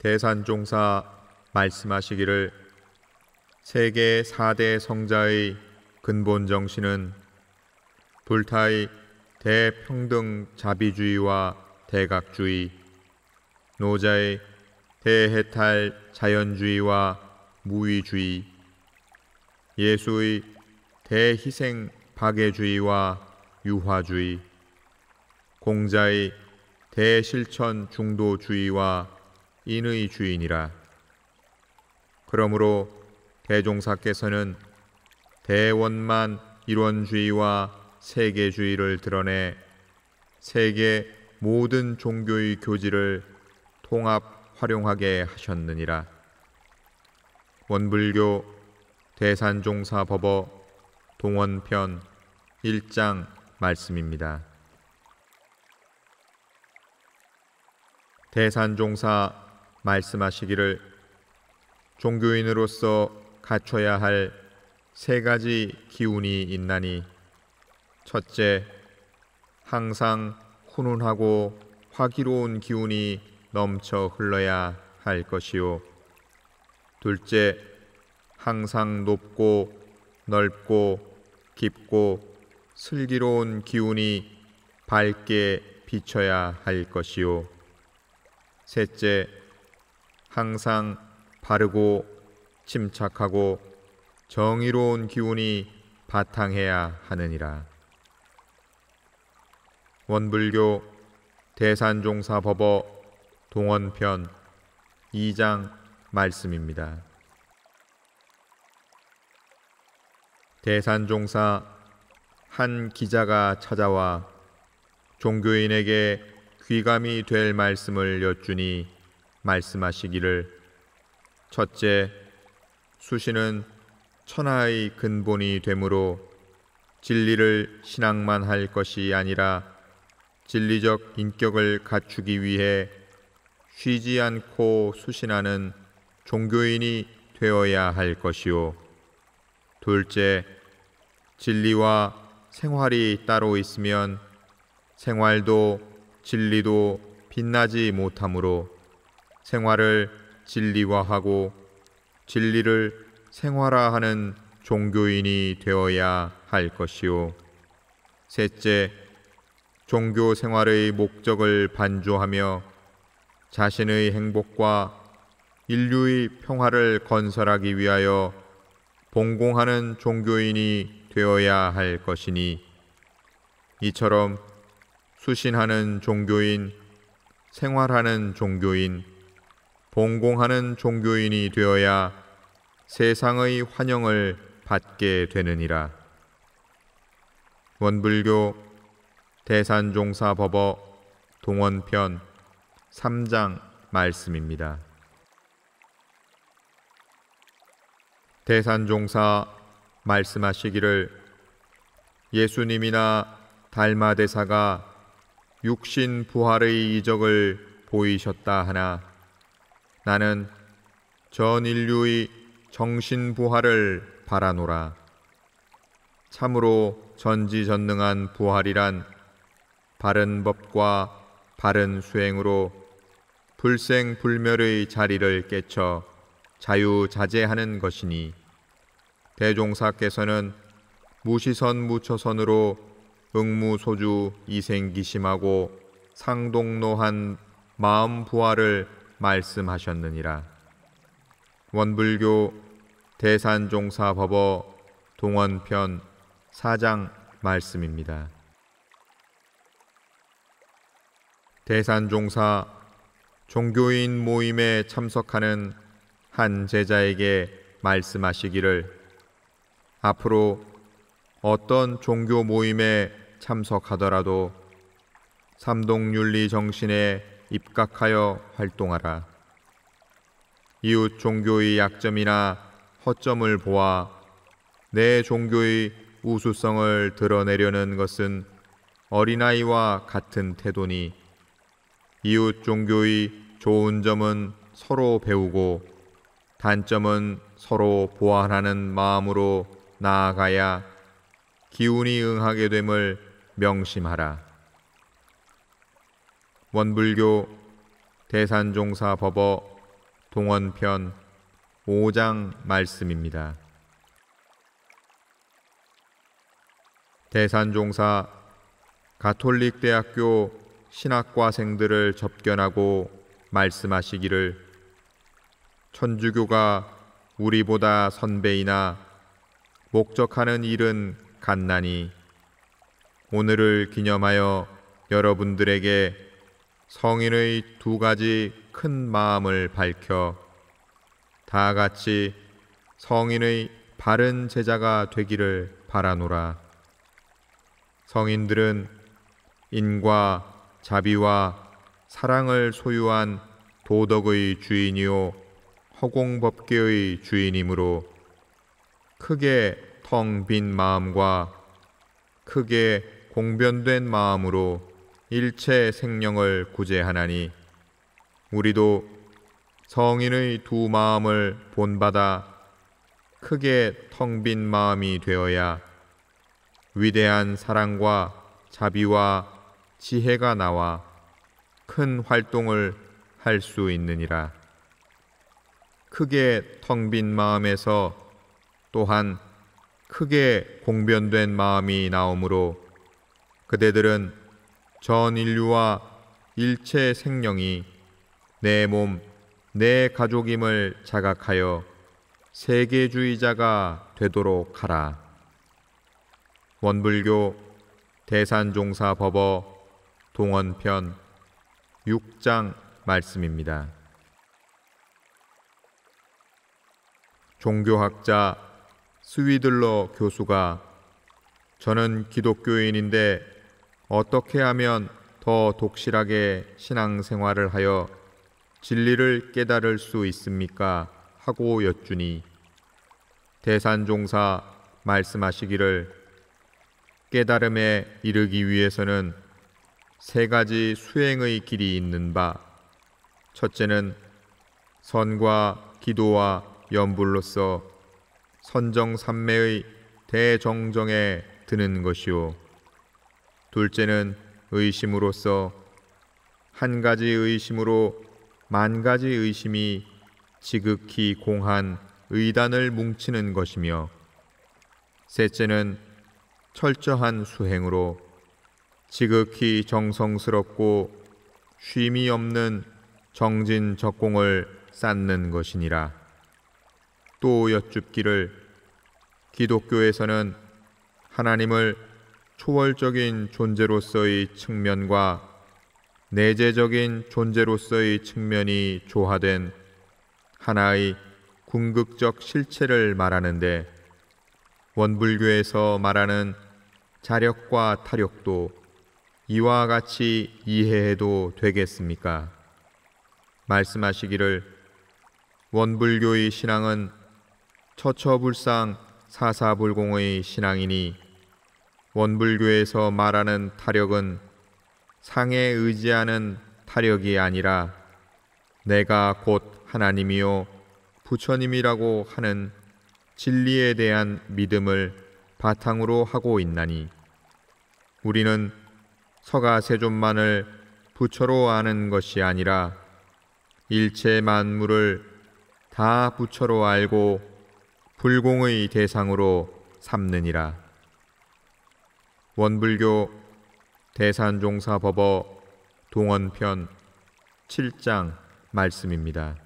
대산종사 말씀하시기를 세계 4대 성자의 근본 정신은 불타의 대평등 자비주의와 대각주의, 노자의 대해탈 자연주의와 무위주의, 예수의 대희생 박애주의와 유화주의, 공자의 대실천 중도주의와 인의주의니라. 그러므로 대종사께서는 대원만 일원주의와 세계주의를 드러내 세계 모든 종교의 교지를 통합 활용하게 하셨느니라. 원불교 대산종사법어 동원편 1장 말씀입니다. 대산종사 말씀하시기를 종교인으로서 갖춰야 할 3가지 기운이 있나니, 첫째, 항상 훈훈하고 화기로운 기운이 넘쳐 흘러야 할 것이요, 둘째, 항상 높고 넓고 깊고 슬기로운 기운이 밝게 비쳐야 할 것이요, 셋째, 항상 바르고 침착하고 정의로운 기운이 바탕해야 하느니라. 원불교 대산종사법어 동원편 2장 말씀입니다. 대산종사 한 기자가 찾아와 종교인에게 귀감이 될 말씀을 여쭈니 말씀하시기를, 첫째, 수신은 천하의 근본이 되므로 진리를 신앙만 할 것이 아니라 진리적 인격을 갖추기 위해 쉬지 않고 수신하는 종교인이 되어야 할 것이요, 둘째, 진리와 생활이 따로 있으면 생활도 진리도 빛나지 못하므로 생활을 진리화하고 진리를 생활화하는 종교인이 되어야 할 것이요, 셋째, 종교 생활의 목적을 반조하며 자신의 행복과 인류의 평화를 건설하기 위하여 봉공하는 종교인이 되어야 할 것이니, 이처럼 수신하는 종교인, 생활하는 종교인, 봉공하는 종교인이 되어야 세상의 환영을 받게 되느니라. 원불교 대산종사법어 동원편 3장 말씀입니다. 대산종사 말씀하시기를 예수님이나 달마대사가 육신 부활의 이적을 보이셨다 하나 나는 전 인류의 정신 부활을 바라노라. 참으로 전지전능한 부활이란 바른 법과 바른 수행으로 불생불멸의 자리를 깨쳐 자유자재하는 것이니, 대종사께서는 무시선 무처선으로 응무소주 이생기심하고 상동노한 마음 부활을 말씀하셨느니라. 원불교 대산종사법어 동원편 4장 말씀입니다. 대산종사 종교인 모임에 참석하는 한 제자에게 말씀하시기를, 앞으로 어떤 종교 모임에 참석하더라도 삼동윤리 정신에 입각하여 활동하라. 이웃 종교의 약점이나 허점을 보아 내 종교의 우수성을 드러내려는 것은 어린아이와 같은 태도니, 이웃 종교의 좋은 점은 서로 배우고 단점은 서로 보완하는 마음으로 나아가야 기운이 응하게 됨을 명심하라. 원불교 대산종사법어 동원편 5장 말씀입니다. 대산종사 가톨릭대학교 신학과생들을 접견하고 말씀하시기를, 천주교가 우리보다 선배이나 목적하는 일은 간나니 오늘을 기념하여 여러분들에게 성인의 2가지 큰 마음을 밝혀 다 같이 성인의 바른 제자가 되기를 바라노라. 성인들은 인과 자비와 사랑을 소유한 도덕의 주인이요 허공법계의 주인이므로 크게 텅 빈 마음과 크게 공변된 마음으로 일체 생명을 구제하나니, 우리도 성인의 2 마음을 본받아 크게 텅 빈 마음이 되어야 위대한 사랑과 자비와 지혜가 나와 큰 활동을 할 수 있느니라. 크게 텅 빈 마음에서 또한 크게 공변된 마음이 나오므로 그대들은 전 인류와 일체 생명이 내 몸, 내 가족임을 자각하여 세계주의자가 되도록 하라. 원불교 대산종사 법어 동원편 6장 말씀입니다. 종교학자 스위들러 교수가 저는 기독교인인데 어떻게 하면 더 독실하게 신앙생활을 하여 진리를 깨달을 수 있습니까? 하고 여쭈니 대산종사 말씀하시기를, 깨달음에 이르기 위해서는 3가지 수행의 길이 있는 바, 첫째는 선과 기도와 염불로서 선정삼매의 대정정에 드는 것이요, 둘째는 의심으로서 1가지 의심으로 10,000가지 의심이 지극히 공한 의단을 뭉치는 것이며, 셋째는 철저한 수행으로 지극히 정성스럽고 쉼이 없는 정진적공을 쌓는 것이니라. 또 여쭙기를, 기독교에서는 하나님을 초월적인 존재로서의 측면과 내재적인 존재로서의 측면이 조화된 하나의 궁극적 실체를 말하는데, 원불교에서 말하는 자력과 타력도 이와 같이 이해해도 되겠습니까? 말씀하시기를, 원불교의 신앙은 처처불상 사사불공의 신앙이니 원불교에서 말하는 타력은 상에 의지하는 타력이 아니라 내가 곧 하나님이요 부처님이라고 하는 진리에 대한 믿음을 바탕으로 하고 있나니, 우리는 서가세존만을 부처로 아는 것이 아니라 일체 만물을 다 부처로 알고 불공의 대상으로 삼느니라. 원불교 대산종사 법어 동원편 7장 말씀입니다.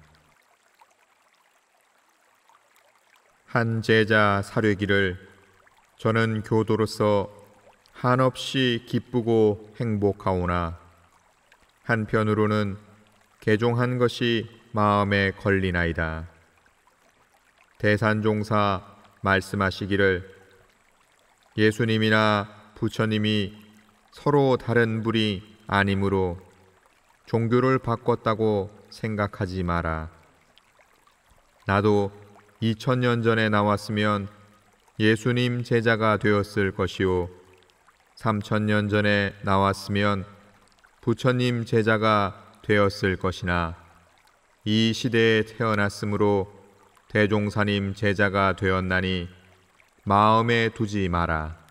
한 제자 사뢰기를, 저는 교도로서 한없이 기쁘고 행복하오나 한편으로는 개종한 것이 마음에 걸리나이다. 대산종사 말씀하시기를, 예수님이나 부처님이 서로 다른 분이 아니므로 종교를 바꿨다고 생각하지 마라. 나도 2000년 전에 나왔으면 예수님 제자가 되었을 것이요 3000년 전에 나왔으면 부처님 제자가 되었을 것이나, 이 시대에 태어났으므로 대종사님 제자가 되었나니 마음에 두지 마라.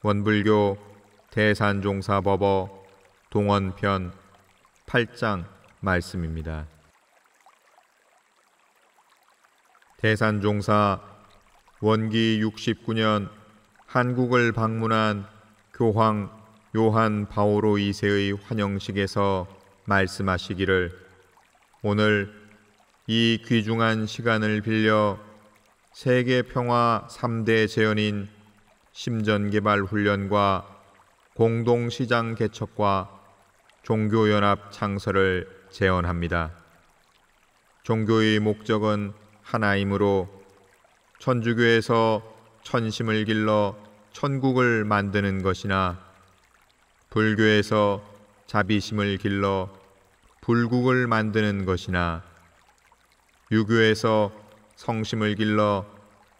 원불교 대산종사 법어 동원편 8장 말씀입니다. 대산종사 원기 69년 한국을 방문한 교황 요한 바오로 2세의 환영식에서 말씀하시기를 오늘 이 귀중한 시간을 빌려 세계 평화 3대 재현인 심전개발 훈련과 공동시장 개척과 종교연합 창설을 제언합니다. 종교의 목적은 하나이므로 천주교에서 천심을 길러 천국을 만드는 것이나 불교에서 자비심을 길러 불국을 만드는 것이나 유교에서 성심을 길러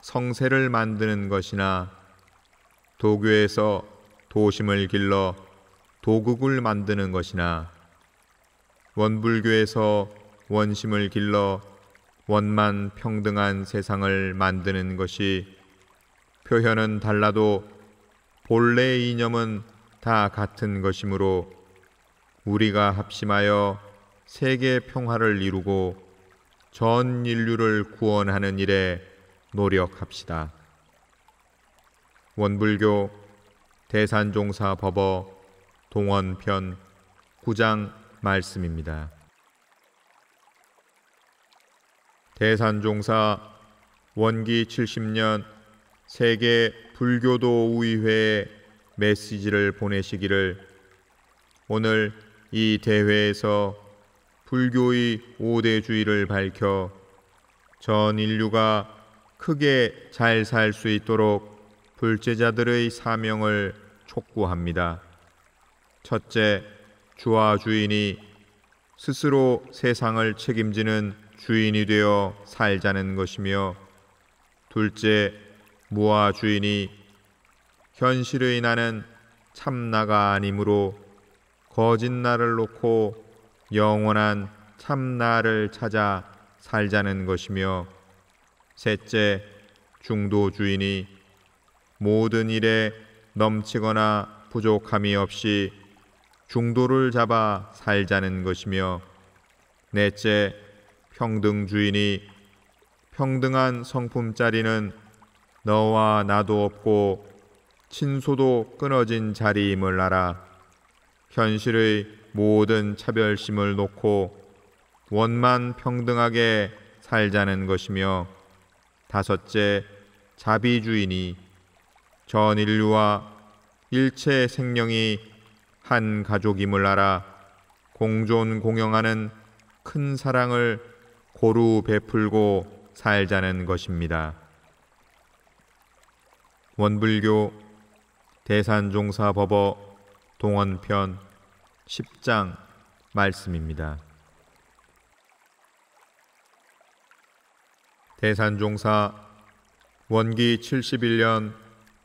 성세를 만드는 것이나 도교에서 도심을 길러 도국을 만드는 것이나 원불교에서 원심을 길러 원만 평등한 세상을 만드는 것이 표현은 달라도 본래 이념은 다 같은 것이므로 우리가 합심하여 세계 평화를 이루고 전 인류를 구원하는 일에 노력합시다. 원불교 대산종사 법어 동원편 9장 말씀입니다. 대산종사 원기 70년 세계 불교도 의회에 메시지를 보내시기를 오늘 이 대회에서 불교의 5대주의를 밝혀 전 인류가 크게 잘 살 수 있도록 불제자들의 사명을 촉구합니다. 첫째, 주와 주인이 스스로 세상을 책임지는 주인이 되어 살자는 것이며 둘째, 무와 주인이 현실의 나는 참나가 아니므로 거짓나를 놓고 영원한 참나를 찾아 살자는 것이며 셋째, 중도 주인이 모든 일에 넘치거나 부족함이 없이 중도를 잡아 살자는 것이며 넷째, 평등 주인이 평등한 성품짜리는 너와 나도 없고 친소도 끊어진 자리임을 알아 현실의 모든 차별심을 놓고 원만 평등하게 살자는 것이며 다섯째, 자비주인이 전 인류와 일체 생명이 한 가족임을 알아 공존 공영하는 큰 사랑을 고루 베풀고 살자는 것입니다. 원불교 대산종사 법어 동원편 10장 말씀입니다. 대산종사 원기 71년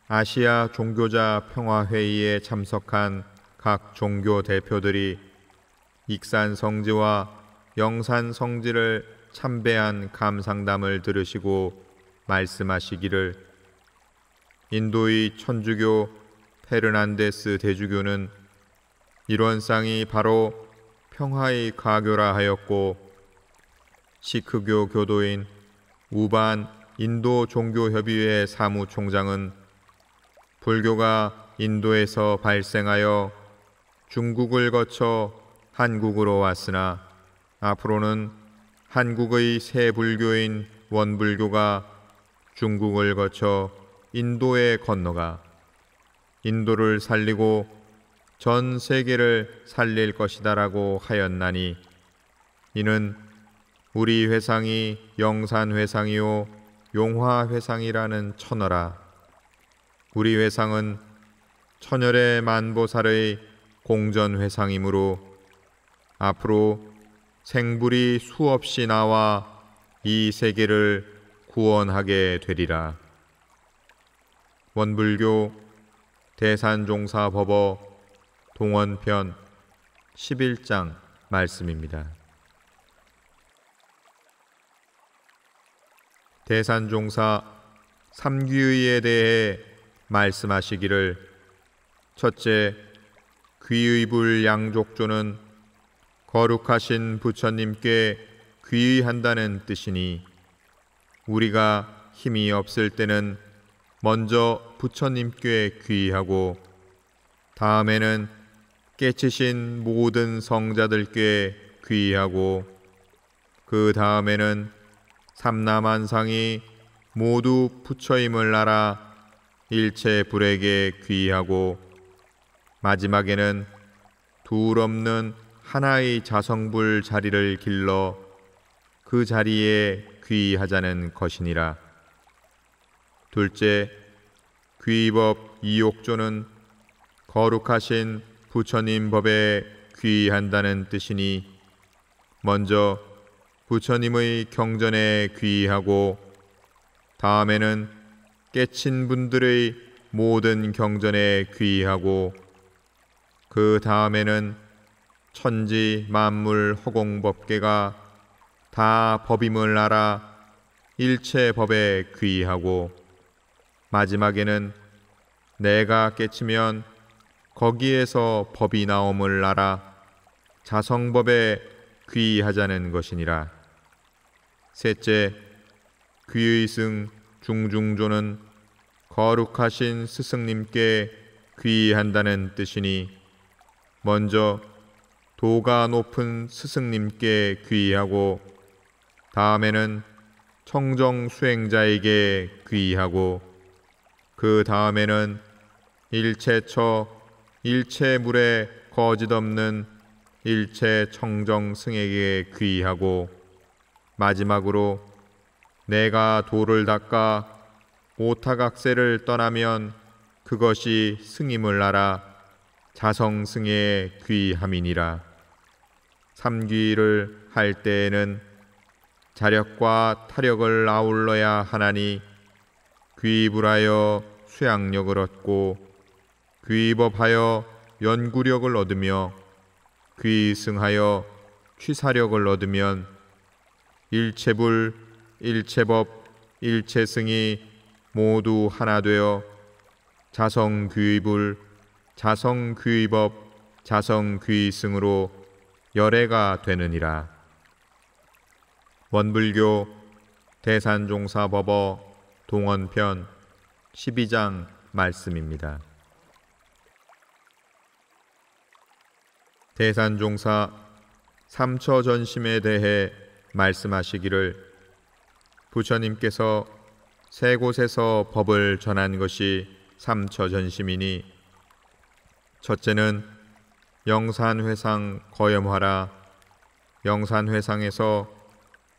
아시아 종교자 평화회의에 참석한 각 종교 대표들이 익산 성지와 영산 성지를 참배한 감상담을 들으시고 말씀하시기를 인도의 천주교 페르난데스 대주교는 일원상이 바로 평화의 가교라 하였고 시크교 교도인 우반 인도 종교협의회 사무총장은 불교가 인도에서 발생하여 중국을 거쳐 한국으로 왔으나 앞으로는 한국의 새 불교인 원불교가 중국을 거쳐 인도에 건너가 인도를 살리고 전 세계를 살릴 것이다라고 하였나니 이는 우리 회상이 영산회상이요 용화회상이라는 천어라. 우리 회상은 천열의 만보살의 공전회상이므로 앞으로 생불이 수없이 나와 이 세계를 구원하게 되리라. 원불교 대산종사 법어 동원편 11장 말씀입니다. 대산종사 삼귀의에 대해 말씀하시기를 첫째, 귀의불 양족조는 거룩하신 부처님께 귀의한다는 뜻이니 우리가 힘이 없을 때는 먼저 부처님께 귀의하고 다음에는 깨치신 모든 성자들께 귀의하고 그 다음에는 삼라만상이 모두 부처임을 알아 일체 불에게 귀의하고 마지막에는 둘 없는 하나의 자성불 자리를 길러 그 자리에 귀의하자는 것이니라. 둘째, 귀의법 이옥조는 거룩하신 부처님 법에 귀의한다는 뜻이니 먼저 부처님의 경전에 귀의하고 다음에는 깨친 분들의 모든 경전에 귀의하고 그 다음에는 천지 만물 허공법계가 다 법임을 알아 일체 법에 귀의하고 마지막에는 내가 깨치면 거기에서 법이 나옴을 알아 자성법에 귀의하자는 것이니라. 셋째, 귀의승 중중조는 거룩하신 스승님께 귀의한다는 뜻이니 먼저 도가 높은 스승님께 귀의하고 다음에는 청정 수행자에게 귀의하고 그 다음에는 일체처 일체물에 거짓없는 일체 청정승에게 귀의하고 마지막으로 내가 도를 닦아 오타각세를 떠나면 그것이 승임을 알아 자성승에 귀의함이니라. 삼귀를 할 때에는 자력과 타력을 아울러야 하나니 귀불하여 수양력을 얻고 귀법하여 연구력을 얻으며 귀승하여 취사력을 얻으면 일체불, 일체법, 일체승이 모두 하나 되어 자성귀불, 자성귀법, 자성귀승으로 열애가 되느니라. 원불교 대산종사법어 동원편 12장 말씀입니다. 대산종사 삼처전심에 대해 말씀하시기를 부처님께서 세 곳에서 법을 전한 것이 삼처전심이니 첫째는 영산회상 거염화라. 영산회상에서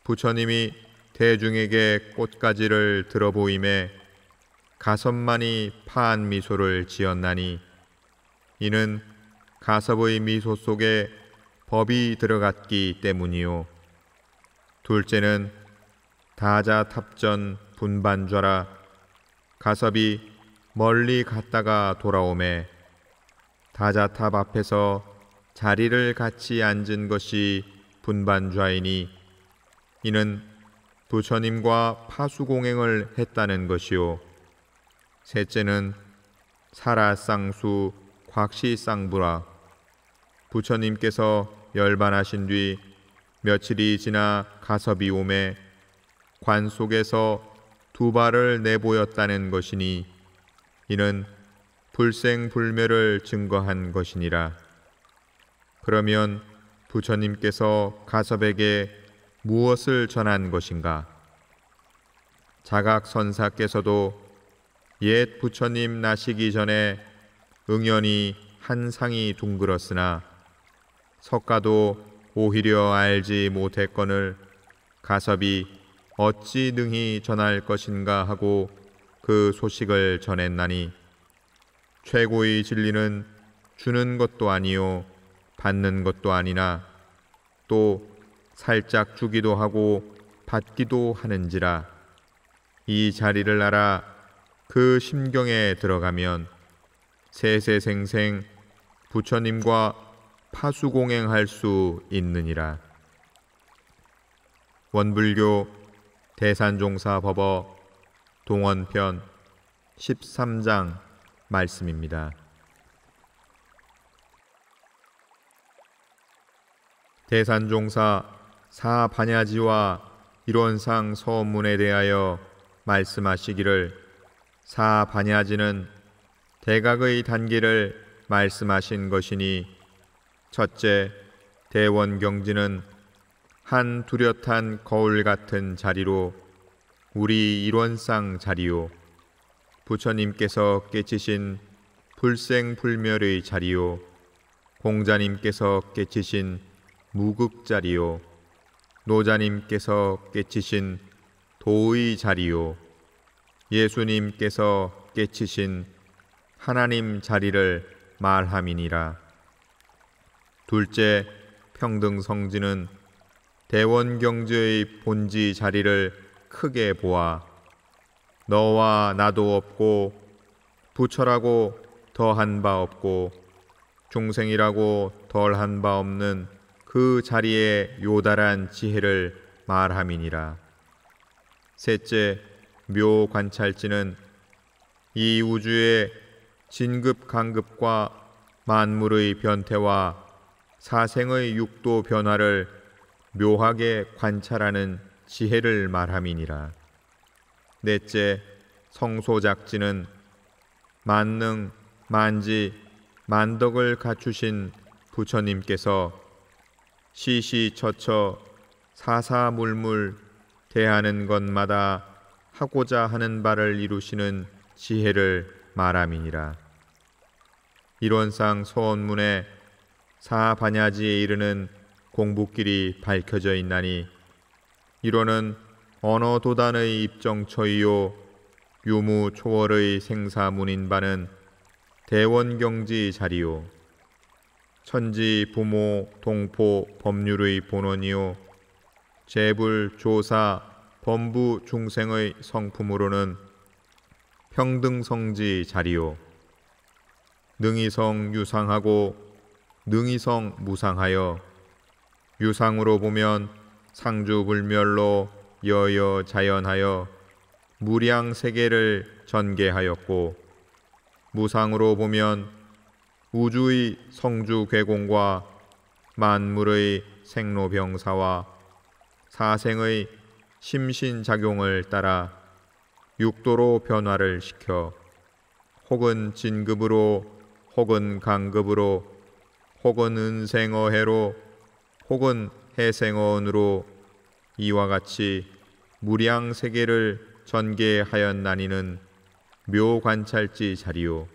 부처님이 대중에게 꽃가지를 들어보임에 가섭만이 파한 미소를 지었나니 이는 가섭의 미소 속에 법이 들어갔기 때문이요. 둘째는 다자탑전 분반좌라. 가섭이 멀리 갔다가 돌아오매 다자탑 앞에서 자리를 같이 앉은 것이 분반좌이니 이는 부처님과 파수공행을 했다는 것이요. 셋째는 사라쌍수 곽시쌍부라. 부처님께서 열반하신 뒤 며칠이 지나 가섭이 오매 관 속에서 두 발을 내보였다는 것이니 이는 불생불멸을 증거한 것이니라. 그러면 부처님께서 가섭에게 무엇을 전한 것인가? 자각선사께서도 옛 부처님 나시기 전에 응연히 한 상이 둥글었으나 석가도 오히려 알지 못했거늘 가섭이 어찌 능히 전할 것인가 하고 그 소식을 전했나니 최고의 진리는 주는 것도 아니요 받는 것도 아니나 또 살짝 주기도 하고 받기도 하는지라. 이 자리를 알아 그 심경에 들어가면 세세생생 부처님과 파수공행할 수 있느니라. 원불교 대산종사법어 동원편 13장 말씀입니다. 대산종사 사반야지와 일원상 서문에 대하여 말씀하시기를, 사반야지는 대각의 단계를 말씀하신 것이니, 첫째, 대원경지는 한 뚜렷한 거울 같은 자리로 우리 일원상 자리요, 부처님께서 깨치신 불생불멸의 자리요, 공자님께서 깨치신 무극자리요, 노자님께서 깨치신 도의 자리요, 예수님께서 깨치신 하나님 자리를 말함이니라. 둘째, 평등성지는 대원경지의 본지 자리를 크게 보아 너와 나도 없고 부처라고 더한 바 없고 중생이라고 덜한 바 없는 그 자리에 요달한 지혜를 말함이니라. 셋째, 묘관찰지는 이 우주의 진급강급과 만물의 변태와 사생의 육도 변화를 묘하게 관찰하는 지혜를 말함이니라. 넷째, 성소작지는 만능, 만지, 만덕을 갖추신 부처님께서 시시처처 사사물물 대하는 것마다 하고자 하는 바를 이루시는 지혜를 말함이니라. 일원상 서원문에 사반야지에 이르는 공부길이 밝혀져 있나니, 이로는 언어도단의 입정처이요 유무초월의 생사문인바는 대원경지 자리요, 천지 부모 동포 법률의 본원이요 재불 조사 범부 중생의 성품으로는 평등성지 자리요, 능이성 유상하고 능이성 무상하여 유상으로 보면 상주불멸로 여여자연하여 무량세계를 전개하였고, 무상으로 보면 우주의 성주괴공과 만물의 생로병사와 사생의 심신작용을 따라 육도로 변화를 시켜 혹은 진급으로 혹은 강급으로 혹은 은생어해로 혹은 해생어언으로 이와 같이 무량세계를 전개하였나니는 묘관찰지 자리요,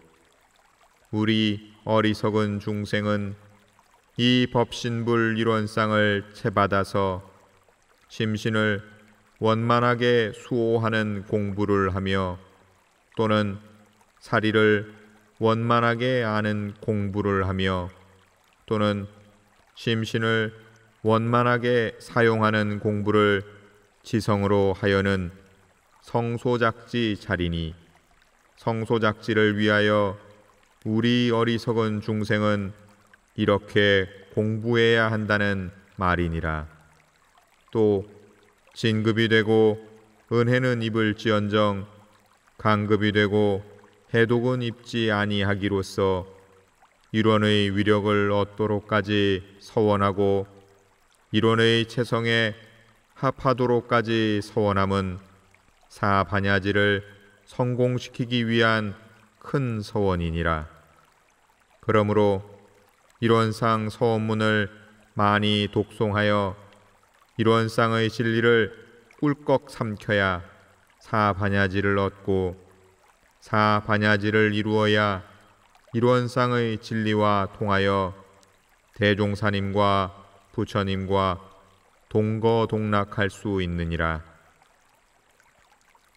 우리 어리석은 중생은 이 법신불 일원상을 채받아서 심신을 원만하게 수호하는 공부를 하며 또는 사리를 원만하게 아는 공부를 하며 또는 심신을 원만하게 사용하는 공부를 지성으로 하여는 성소작지 자리니, 성소작지를 위하여 우리 어리석은 중생은 이렇게 공부해야 한다는 말이니라. 또 진급이 되고 은혜는 입을지언정 강급이 되고 해독은 입지 아니하기로써 일원의 위력을 얻도록까지 서원하고 일원의 체성에 합하도록까지 서원함은 사반야지를 성공시키기 위한 큰 서원이니라. 그러므로 일원상 서원문을 많이 독송하여 일원상의 진리를 꿀꺽 삼켜야 사반야지를 얻고, 사반야지를 이루어야 일원상의 진리와 통하여 대종사님과 부처님과 동거동락할 수 있느니라.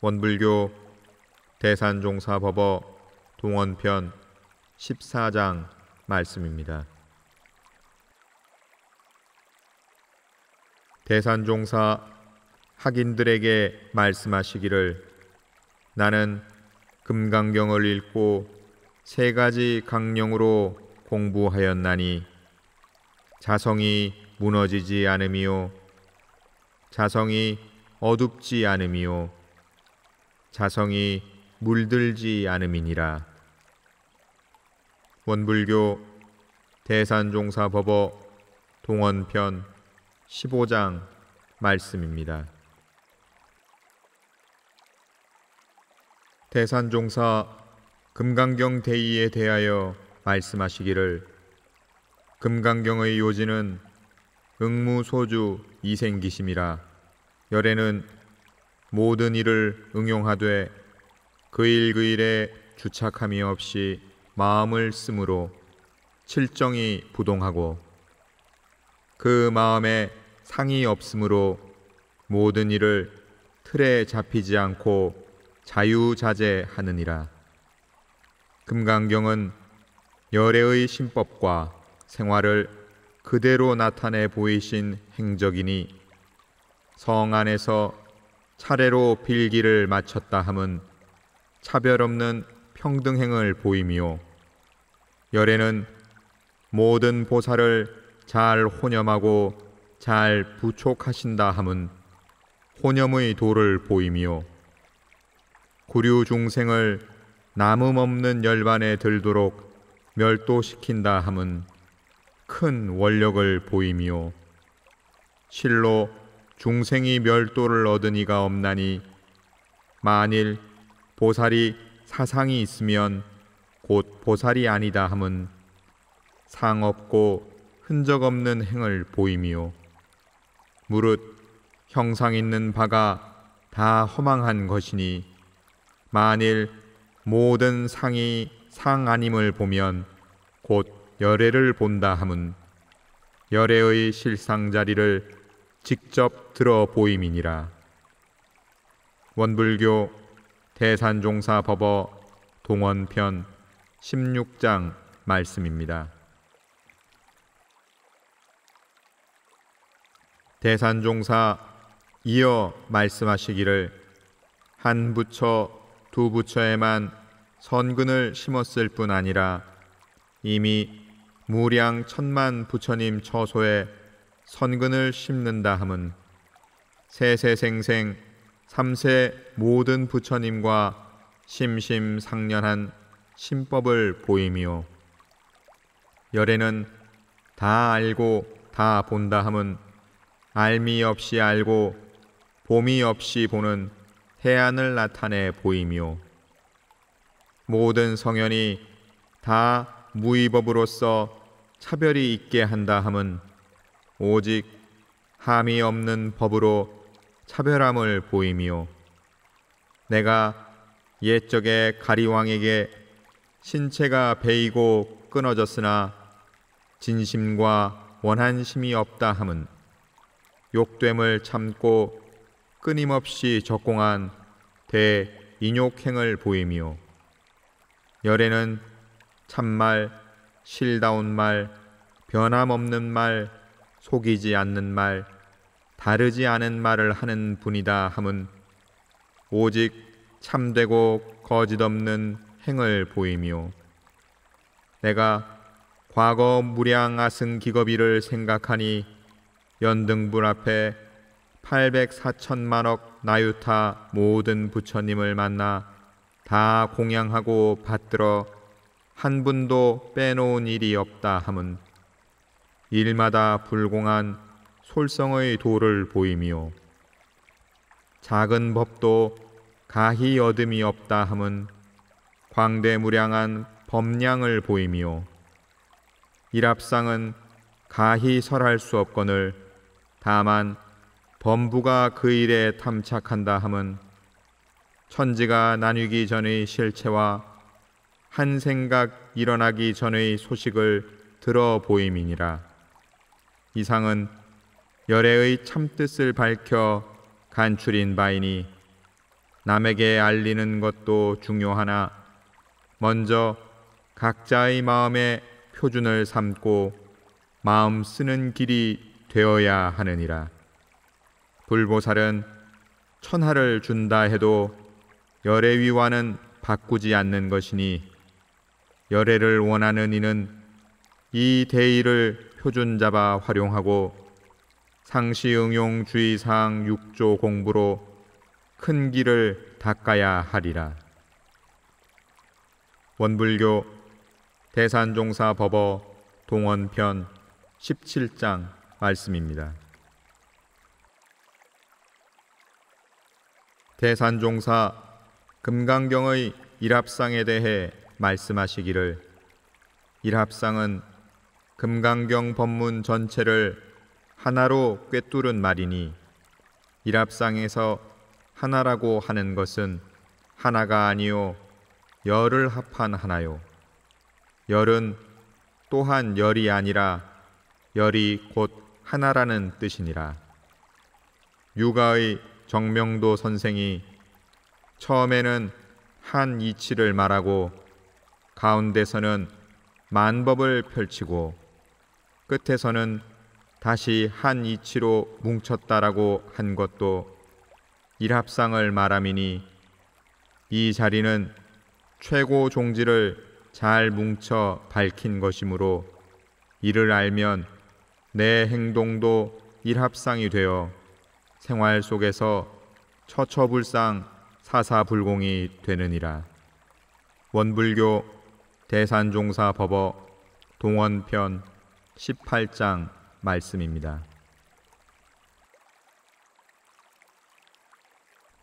원불교 대산종사법어 동원편 14장 말씀입니다. 대산종사 학인들에게 말씀하시기를, 나는 금강경을 읽고 세 가지 강령으로 공부하였나니 자성이 무너지지 않음이요, 자성이 어둡지 않음이요, 자성이 물들지 않음이니라. 원불교 대산종사법어 동원편 15장 말씀입니다. 대산종사 금강경 대의에 대하여 말씀하시기를, 금강경의 요지는 응무소주 이생기심이라. 열에는 모든 일을 응용하되 그 일에 주착함이 없이 마음을 쓰므로 칠정이 부동하고, 그 마음에 상이 없으므로 모든 일을 틀에 잡히지 않고 자유자재하느니라. 금강경은 열애의 신법과 생활을 그대로 나타내 보이신 행적이니, 성 안에서 차례로 빌기를 마쳤다 함은 차별 없는 평등행을 보이며, 열에는 모든 보살을 잘 혼염하고 잘 부촉하신다 함은 혼염의 도를 보이며, 구류 중생을 남음 없는 열반에 들도록 멸도시킨다 함은 큰 원력을 보이며, 실로 중생이 멸도를 얻은 이가 없나니, 만일 보살이 사상이 있으면 곧 보살이 아니다 함은 상 없고 흔적 없는 행을 보이며, 무릇 형상 있는 바가 다 허망한 것이니, 만일 모든 상이 상 아님을 보면 곧 열애를 본다 함은 열애의 실상자리를 직접 들어 보임이니라. 원불교 대산종사 법어 동원편 16장 말씀입니다. 대산종사 이어 말씀하시기를, 한 부처 두 부처에만 선근을 심었을 뿐 아니라 이미 무량 천만 부처님 처소에 선근을 심는다 함은 세세생생 삼세 모든 부처님과 심심상련한 신법을 보이며, 열에는 다 알고 다 본다 함은 알미 없이 알고 봄이 없이 보는 해안을 나타내 보이며, 모든 성현이 다 무위법으로서 차별이 있게 한다 함은 오직 함이 없는 법으로 차별함을 보이며, 내가 옛적에 가리왕에게 신체가 베이고 끊어졌으나 진심과 원한심이 없다 함은 욕됨을 참고 끊임없이 적공한 대인욕행을 보이며, 열에는 참말, 실다운 말, 변함없는 말, 속이지 않는 말, 다르지 않은 말을 하는 분이다 함은 오직 참되고 거짓없는 행을 보이며, 내가 과거 무량 아승 기겁이를 생각하니 연등불 앞에 804천만억 나유타 모든 부처님을 만나 다 공양하고 받들어 한 분도 빼놓은 일이 없다 함은 일마다 불공한 솔성의 도를 보이며, 작은 법도 가히 얻음이 없다 함은 광대무량한 법량을 보이며, 일합상은 가히 설할 수 없거늘 다만 범부가 그 일에 탐착한다 함은 천지가 나뉘기 전의 실체와 한 생각 일어나기 전의 소식을 들어 보임이니라. 이상은 열애의 참뜻을 밝혀 간출인 바이니, 남에게 알리는 것도 중요하나 먼저 각자의 마음에 표준을 삼고 마음 쓰는 길이 되어야 하느니라. 불보살은 천하를 준다 해도 열애위와는 바꾸지 않는 것이니, 열애를 원하는 이는 이 대의를 표준 잡아 활용하고 상시응용주의사항 6조 공부로 큰 길을 닦아야 하리라. 원불교 대산종사 법어 동원편 17장 말씀입니다. 대산종사 금강경의 일합상에 대해 말씀하시기를, 일합상은 금강경 법문 전체를 하나로 꿰뚫은 말이니, 일합상에서 하나라고 하는 것은 하나가 아니요 열을 합한 하나요, 열은 또한 열이 아니라 열이 곧 하나라는 뜻이니라. 유가의 정명도 선생이 처음에는 한 이치를 말하고 가운데서는 만법을 펼치고 끝에서는 다시 한 이치로 뭉쳤다라고 한 것도 일합상을 말함이니, 이 자리는 최고 종지를 잘 뭉쳐 밝힌 것이므로 이를 알면 내 행동도 일합상이 되어 생활 속에서 처처불상 사사불공이 되느니라. 원불교 대산종사 법어 동원편 18장 말씀입니다.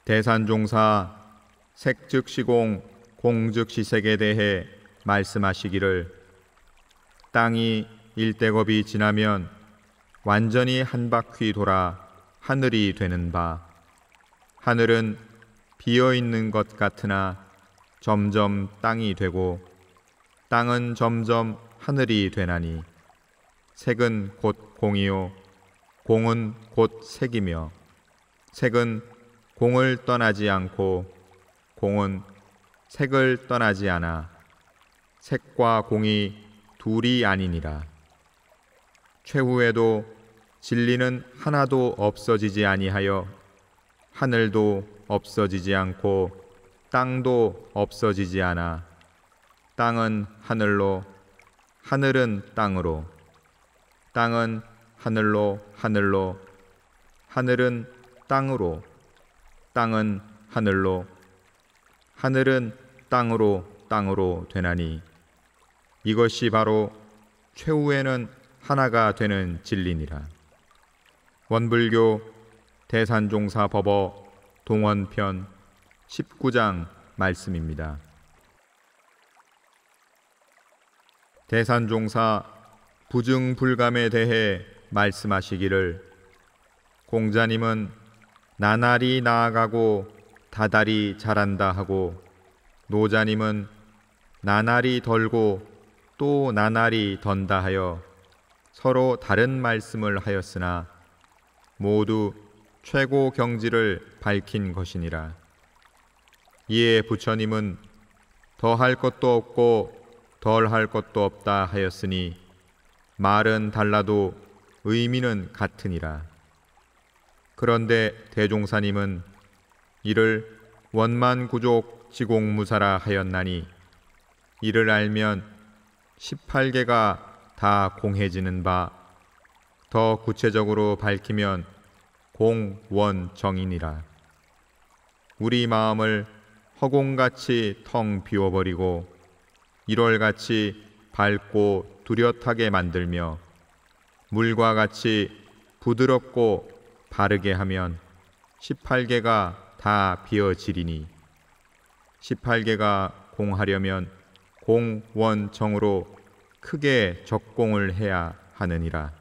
대산종사 색즉시공 공즉시색에 대해 말씀하시기를, 땅이 일대겁이 지나면 완전히 한 바퀴 돌아 하늘이 되는 바, 하늘은 비어있는 것 같으나 점점 땅이 되고 땅은 점점 하늘이 되나니, 색은 곧 공이요 공은 곧 색이며 색은 공을 떠나지 않고 공은 색을 떠나지 않아 색과 공이 둘이 아니니라. 최후에도 진리는 하나도 없어지지 아니하여 하늘도 없어지지 않고 땅도 없어지지 않아 땅은 하늘로 하늘은 땅으로 땅은 하늘로 하늘로 하늘은 땅으로 땅은 하늘로 하늘은 땅으로 땅으로 되나니, 이것이 바로 최후에는 하나가 되는 진리니라. 원불교 대산종사 법어 동원편 19장 말씀입니다. 대산종사 부증불감에 대해 말씀하시기를, 공자님은 나날이 나아가고 다달이 자란다 하고, 노자님은 나날이 덜고 또 나날이 던다 하여 서로 다른 말씀을 하였으나 모두 최고 경지를 밝힌 것이니라. 이에 부처님은 더할 것도 없고 덜할 것도 없다 하였으니 말은 달라도 의미는 같으니라. 그런데 대종사님은 이를 원만구족 지공무사라 하였나니, 이를 알면 18개가 다 공해지는 바, 더 구체적으로 밝히면 공원정이니라. 우리 마음을 허공같이 텅 비워버리고 1월같이 밝고 뚜렷하게 만들며 물과 같이 부드럽고 바르게 하면 18개가 다 비어지리니, 18개가 공하려면 공원정으로 크게 적공을 해야 하느니라.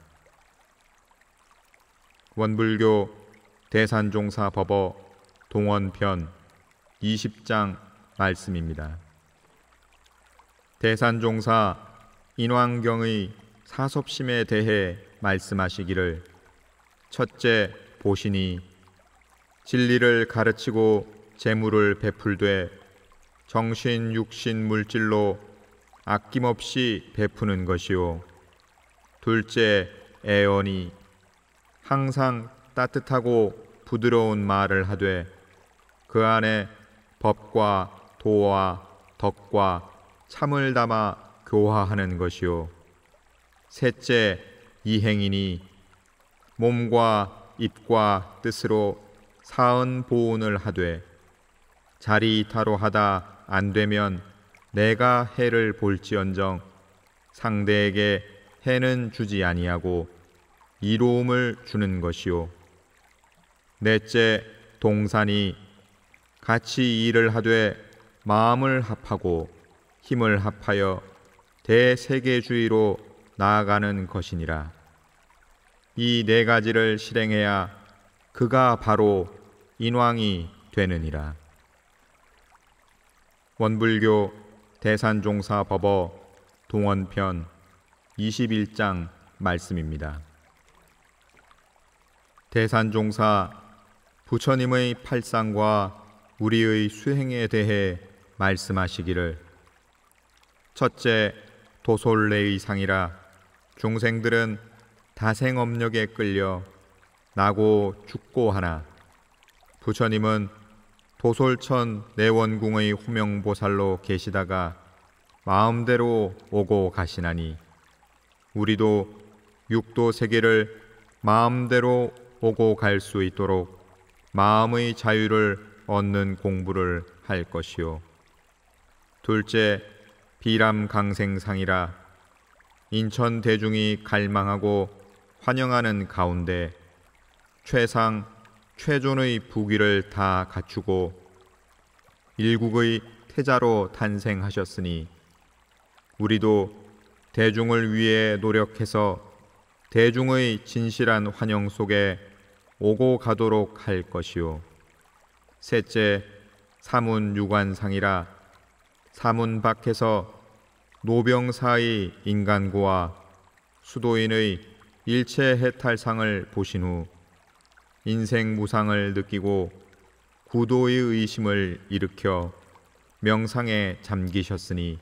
원불교 대산종사 법어 동원편 20장 말씀입니다. 대산종사 인왕경의 사섭심에 대해 말씀하시기를, 첫째 보시니 진리를 가르치고 재물을 베풀되 정신, 육신, 물질로 아낌없이 베푸는 것이요. 둘째 애언이 항상 따뜻하고 부드러운 말을 하되 그 안에 법과 도와 덕과 참을 담아 교화하는 것이요. 셋째 이행이니 몸과 입과 뜻으로 사은 보온을 하되 자리타로 하다 안 되면 내가 해를 볼지언정 상대에게 해는 주지 아니하고 이로움을 주는 것이요 넷째 동산이 같이 일을 하되 마음을 합하고 힘을 합하여 대세계주의로 나아가는 것이니라. 이 네 가지를 실행해야 그가 바로 인왕이 되느니라. 원불교 대산종사 법어 동원편 21장 말씀입니다. 대산종사 부처님의 팔상과 우리의 수행에 대해 말씀하시기를 첫째 도솔내의 상이라 중생들은 다생업력에 끌려 나고 죽고 하나 부처님은 도솔천 내원궁의 호명보살로 계시다가 마음대로 오고 가시나니 우리도 육도 세계를 마음대로 오고 갈 수 있도록 마음의 자유를 얻는 공부를 할 것이요 둘째 비람강생상이라 인천 대중이 갈망하고 환영하는 가운데 최상 최존의 부귀를 다 갖추고 일국의 태자로 탄생하셨으니 우리도 대중을 위해 노력해서 대중의 진실한 환영 속에 오고 가도록 할 것이요 셋째 사문유관상이라 사문 밖에서 노병사의 인간고와 수도인의 일체 해탈상을 보신 후 인생 무상을 느끼고 구도의 의심을 일으켜 명상에 잠기셨으니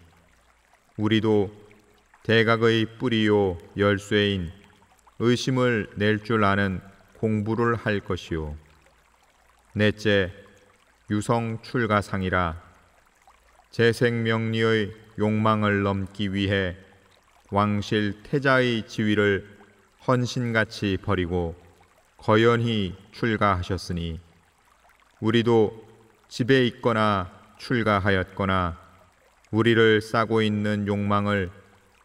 우리도 대각의 뿌리요 열쇠인 의심을 낼 줄 아는 공부를 할 것이요 넷째 유성 출가상이라 재생명리의 욕망을 넘기 위해 왕실 태자의 지위를 헌신같이 버리고 거연히 출가하셨으니 우리도 집에 있거나 출가하였거나 우리를 싸고 있는 욕망을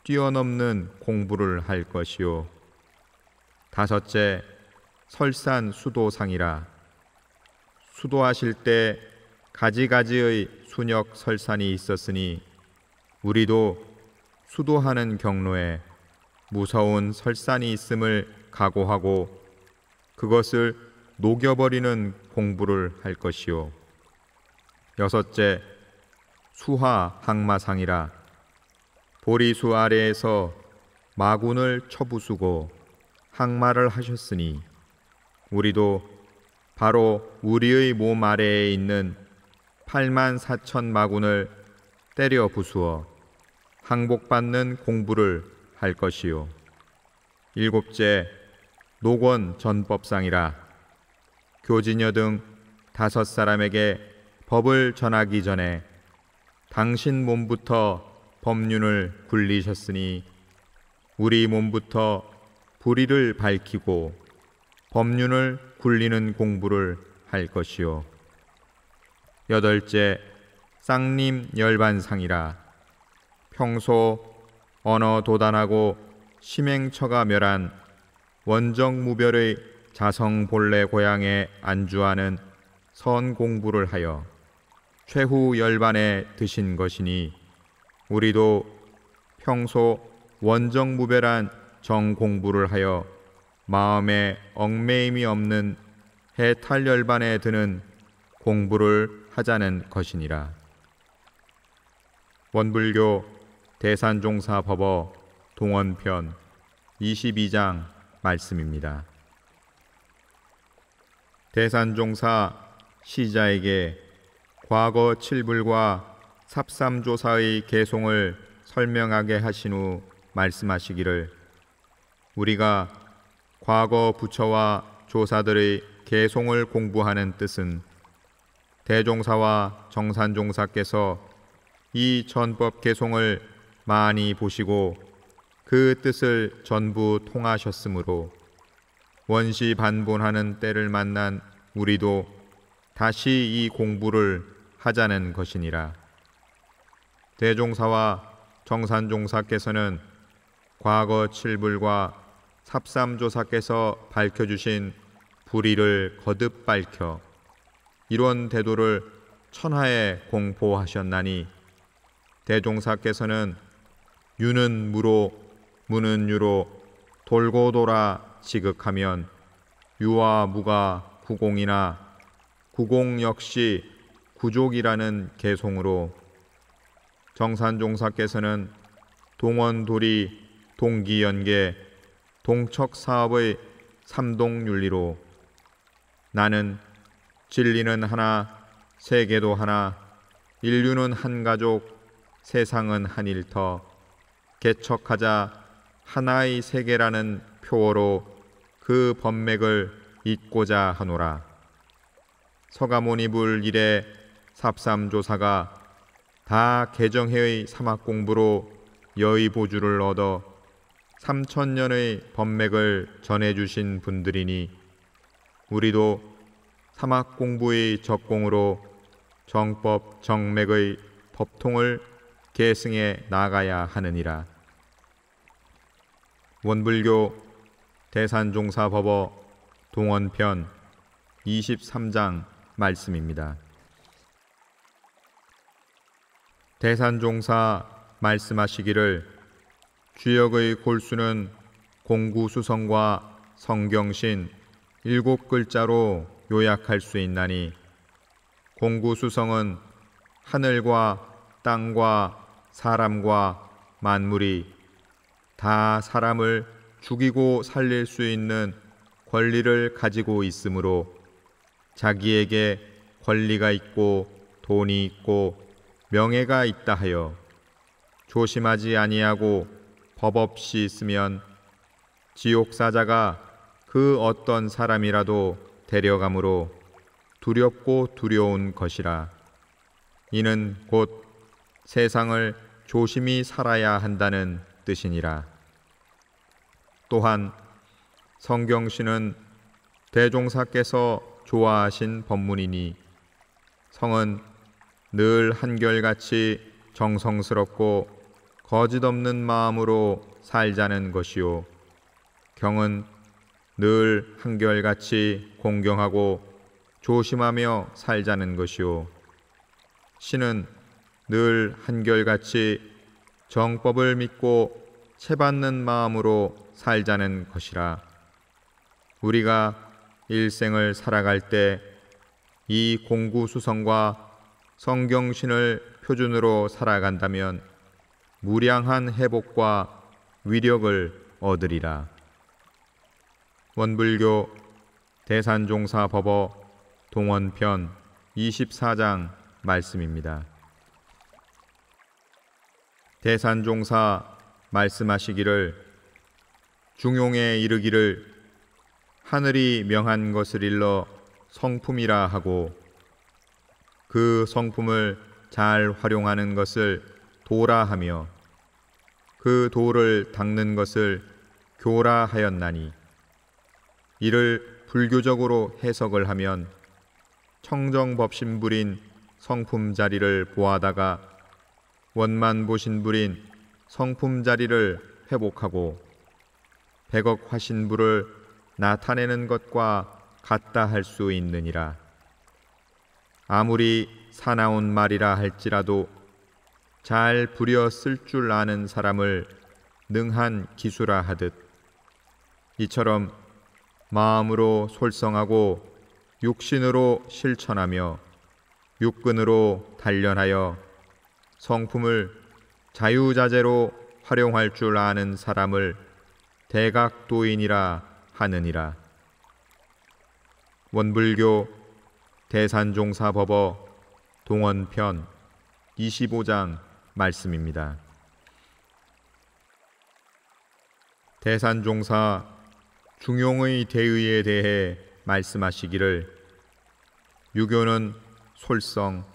뛰어넘는 공부를 할 것이요 다섯째 설산수도상이라 수도하실 때 가지가지의 순역 설산이 있었으니 우리도 수도하는 경로에 무서운 설산이 있음을 각오하고 그것을 녹여버리는 공부를 할 것이요 여섯째 수하 항마상이라 보리수 아래에서 마군을 쳐부수고 항마를 하셨으니 우리도 바로 우리의 몸 아래에 있는 8만 4천 마군을 때려 부수어 항복받는 공부를 할 것이요 일곱째 노권 전법상이라 교진여 등 5사람에게 법을 전하기 전에 당신 몸부터 법륜을 굴리셨으니 우리 몸부터 불의를 밝히고 법륜을 굴리는 공부를 할 것이요 여덟째 쌍림 열반상이라 평소 언어 도단하고 심행처가 멸한 원정무별의 자성 본래 고향에 안주하는 선 공부를 하여 최후 열반에 드신 것이니 우리도 평소 원정무별한 정 공부를 하여 마음에 얽매임이 없는 해탈 열반에 드는 공부를 하자는 것이니라. 원불교 대산종사 법어 동원편 22장 말씀입니다. 대산종사 시자에게 과거 칠불과 삽삼조사의 개송을 설명하게 하신 후 말씀하시기를 우리가 과거 부처와 조사들의 개송을 공부하는 뜻은 대종사와 정산종사께서 이 전법 개송을 많이 보시고 그 뜻을 전부 통하셨으므로 원시 반본하는 때를 만난 우리도 다시 이 공부를 하자는 것이니라. 대종사와 정산종사께서는 과거 칠불과 삽삼조사께서 밝혀주신 불의를 거듭 밝혀 이런 대도를 천하에 공포하셨나니 대종사께서는 유는 무로 무는 유로 돌고 돌아 지극하면 유와 무가 구공이나 구공 역시 구족이라는 개송으로 정산종사께서는 동원도리 동기연계 동척사업의 삼동윤리로 나는 진리는 하나 세계도 하나 인류는 한 가족 세상은 한 일터 개척하자 하나의 세계라는 표어로 그 법맥을 잇고자 하노라. 서가모니 불 이래 삽삼조사가 다 개정해의 사막공부로 여의 보주를 얻어 3000년의 법맥을 전해주신 분들이니 우리도 사막공부의 적공으로 정법 정맥의 법통을 계승해 나가야 하느니라. 원불교 대산종사법어 동원편 23장 말씀입니다. 대산종사 말씀하시기를 주역의 골수는 공구수성과 성경신 7글자로 요약할 수 있나니 공구수성은 하늘과 땅과 사람과 만물이 다 사람을 죽이고 살릴 수 있는 권리를 가지고 있으므로 자기에게 권리가 있고 돈이 있고 명예가 있다 하여 조심하지 아니하고 법 없이 있으면 지옥사자가 그 어떤 사람이라도 데려가므로 두렵고 두려운 것이라. 이는 곧 세상을 조심히 살아야 한다는 뜻이니라. 또한 성경신은 대종사께서 좋아하신 법문이니 성은 늘 한결같이 정성스럽고 거짓없는 마음으로 살자는 것이요 경은 늘 한결같이 공경하고 조심하며 살자는 것이요 신은 늘 한결같이 정법을 믿고 채받는 마음으로 살자는 것이라. 우리가 일생을 살아갈 때 이 공구수성과 성경신을 표준으로 살아간다면 무량한 회복과 위력을 얻으리라. 원불교 대산종사법어 동원편 24장 말씀입니다. 대산종사 말씀하시기를 중용에 이르기를 하늘이 명한 것을 일러 성품이라 하고 그 성품을 잘 활용하는 것을 도라 하며 그 도를 닦는 것을 교라 하였나니 이를 불교적으로 해석을 하면 청정법신불인 성품자리를 보하다가 원만보신불인 성품자리를 회복하고 백억 화신불을 나타내는 것과 같다 할 수 있느니라. 아무리 사나운 말이라 할지라도 잘 부려 쓸 줄 아는 사람을 능한 기수라 하듯 이처럼 마음으로 솔성하고 육신으로 실천하며 육근으로 단련하여 성품을 자유자재로 활용할 줄 아는 사람을 대각도인이라 하느니라. 원불교 대산종사법어 동원편 25장 말씀입니다. 대산종사 중용의 대의에 대해 말씀하시기를 유교는 솔성,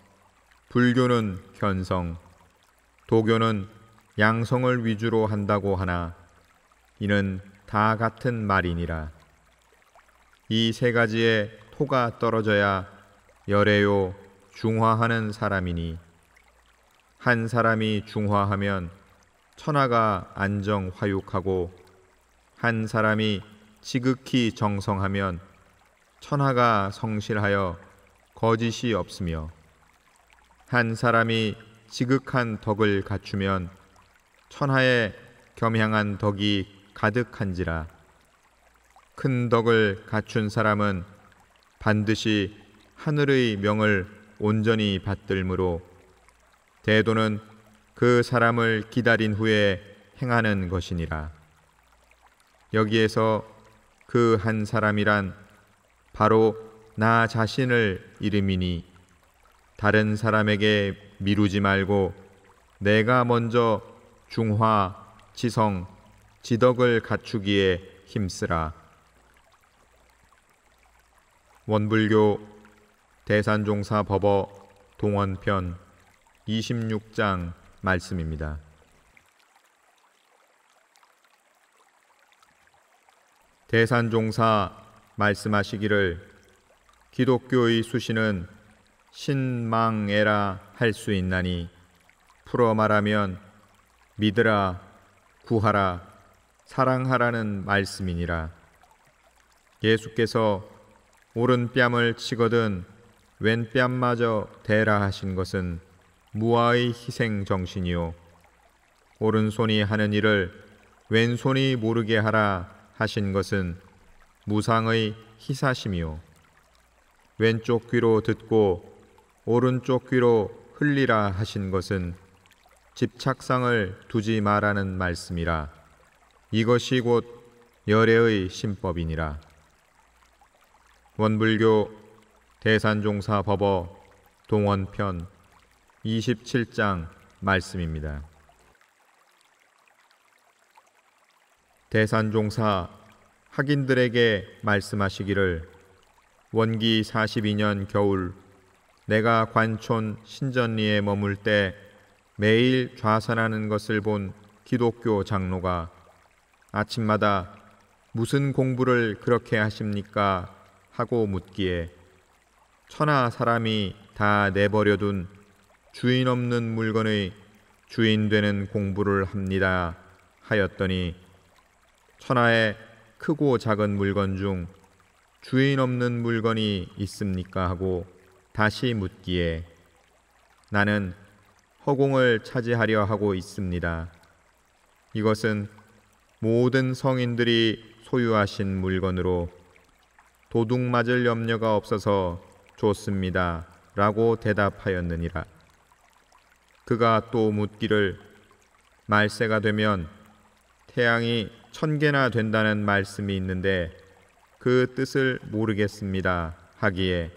불교는 견성, 도교는 양성을 위주로 한다고 하나 이는 다 같은 말이니라. 이 세 가지의 토가 떨어져야 열애요 중화하는 사람이니 한 사람이 중화하면 천하가 안정 화육하고 한 사람이 지극히 정성하면 천하가 성실하여 거짓이 없으며 한 사람이 지극한 덕을 갖추면 천하에 겸양한 덕이 가득한지라. 큰 덕을 갖춘 사람은 반드시 하늘의 명을 온전히 받들므로 대도는 그 사람을 기다린 후에 행하는 것이니라. 여기에서 그 한 사람이란 바로 나 자신을 이름이니 다른 사람에게 미루지 말고 내가 먼저 중화, 지성, 지덕을 갖추기에 힘쓰라. 원불교 대산종사 법어 동원편 26장 말씀입니다. 대산종사 말씀하시기를 기독교의 수시는 신망애라 할 수 있나니 풀어 말하면 믿으라, 구하라, 사랑하라는 말씀이니라. 예수께서 오른뺨을 치거든 왼뺨마저 대라 하신 것은 무아의 희생 정신이요 오른손이 하는 일을 왼손이 모르게 하라 하신 것은 무상의 희사심이요 왼쪽 귀로 듣고 오른쪽 귀로 흘리라 하신 것은 집착상을 두지 말라는 말씀이라. 이것이 곧 열애의 신법이니라. 원불교 대산종사 법어 동원편 27장 말씀입니다. 대산종사 학인들에게 말씀하시기를 원기 42년 겨울 내가 관촌 신전리에 머물 때 매일 좌선하는 것을 본 기독교 장로가 아침마다 무슨 공부를 그렇게 하십니까? 하고 묻기에 천하 사람이 다 내버려둔 주인 없는 물건의 주인 되는 공부를 합니다 하였더니 천하에 크고 작은 물건 중 주인 없는 물건이 있습니까? 하고 다시 묻기에 나는 허공을 차지하려 하고 있습니다. 이것은 모든 성인들이 소유하신 물건으로 도둑 맞을 염려가 없어서 좋습니다. 라고 대답하였느니라. 그가 또 묻기를 말세가 되면 태양이 1000개나 된다는 말씀이 있는데 그 뜻을 모르겠습니다. 하기에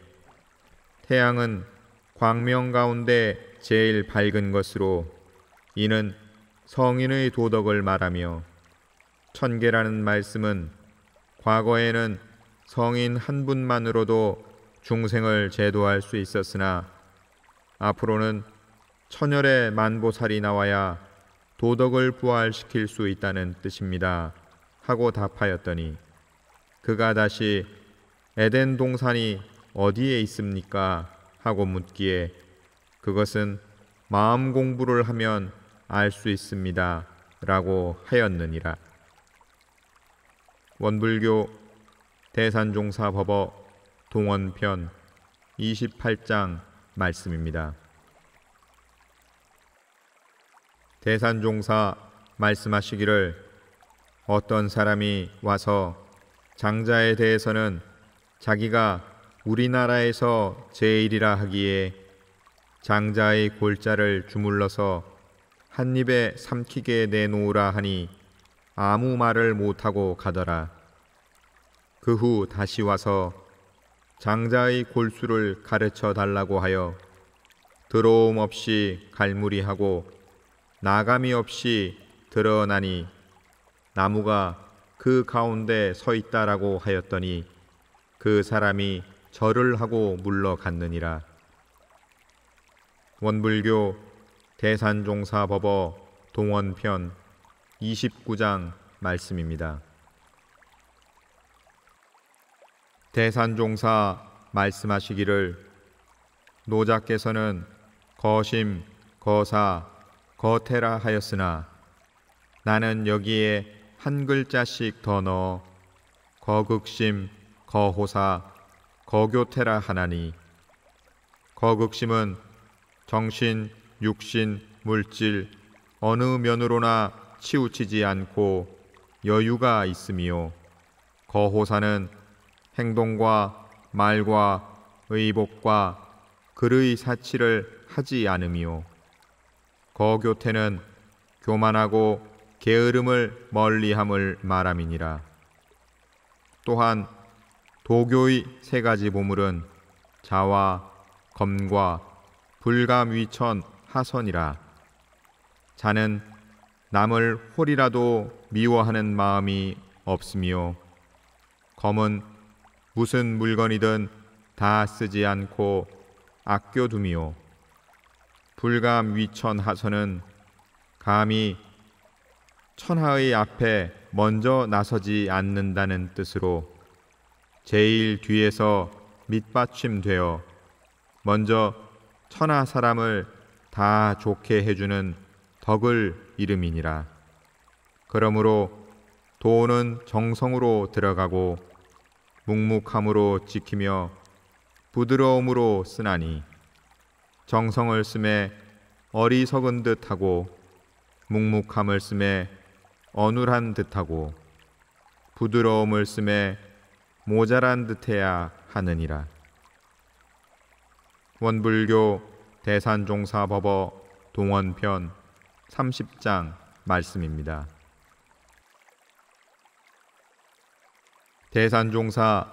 태양은 광명 가운데 제일 밝은 것으로 이는 성인의 도덕을 말하며 1000개라는 말씀은 과거에는 성인 한 분만으로도 중생을 제도할 수 있었으나 앞으로는 천열의 만보살이 나와야 도덕을 부활시킬 수 있다는 뜻입니다. 하고 답하였더니 그가 다시 에덴 동산이 어디에 있습니까? 하고 묻기에 그것은 마음 공부를 하면 알 수 있습니다. 라고 하였느니라. 원불교 대산종사 법어 동원편 28장 말씀입니다. 대산종사 말씀하시기를 어떤 사람이 와서 장자에 대해서는 자기가 우리나라에서 제일이라 하기에 장자의 골자를 주물러서 한 입에 삼키게 내놓으라 하니 아무 말을 못하고 가더라. 그 후 다시 와서 장자의 골수를 가르쳐 달라고 하여 들어옴 없이 갈무리하고 나감이 없이 드러나니 나무가 그 가운데 서 있다라고 하였더니 그 사람이 절을 하고 물러갔느니라. 원불교 대산종사 법어 동원편 29장 말씀입니다. 대산종사 말씀하시기를 노자께서는 거심, 거사, 거태라 하였으나 나는 여기에 한 글자씩 더 넣어 거극심, 거호사, 거교태라 하나니, 거극심은 정신, 육신, 물질 어느 면으로나 치우치지 않고 여유가 있으며, 거호사는 행동과 말과 의복과 글의 사치를 하지 않으며, 거교태는 교만하고 게으름을 멀리함을 말함이니라. 또한 도교의 세 가지 보물은 자와 검과 불감위천 하선이라. 자는 남을 홀이라도 미워하는 마음이 없으며, 검은 무슨 물건이든 다 쓰지 않고 아껴두며, 불감위천 하선은 감히 천하의 앞에 먼저 나서지 않는다는 뜻으로 제일 뒤에서 밑받침되어 먼저 천하 사람을 다 좋게 해주는 덕을 이름이니라. 그러므로 도는 정성으로 들어가고 묵묵함으로 지키며 부드러움으로 쓰나니, 정성을 쓰매 어리석은 듯하고 묵묵함을 쓰매 어눌한 듯하고 부드러움을 쓰매 모자란 듯해야 하느니라. 원불교 대산종사법어 동원편 30장 말씀입니다. 대산종사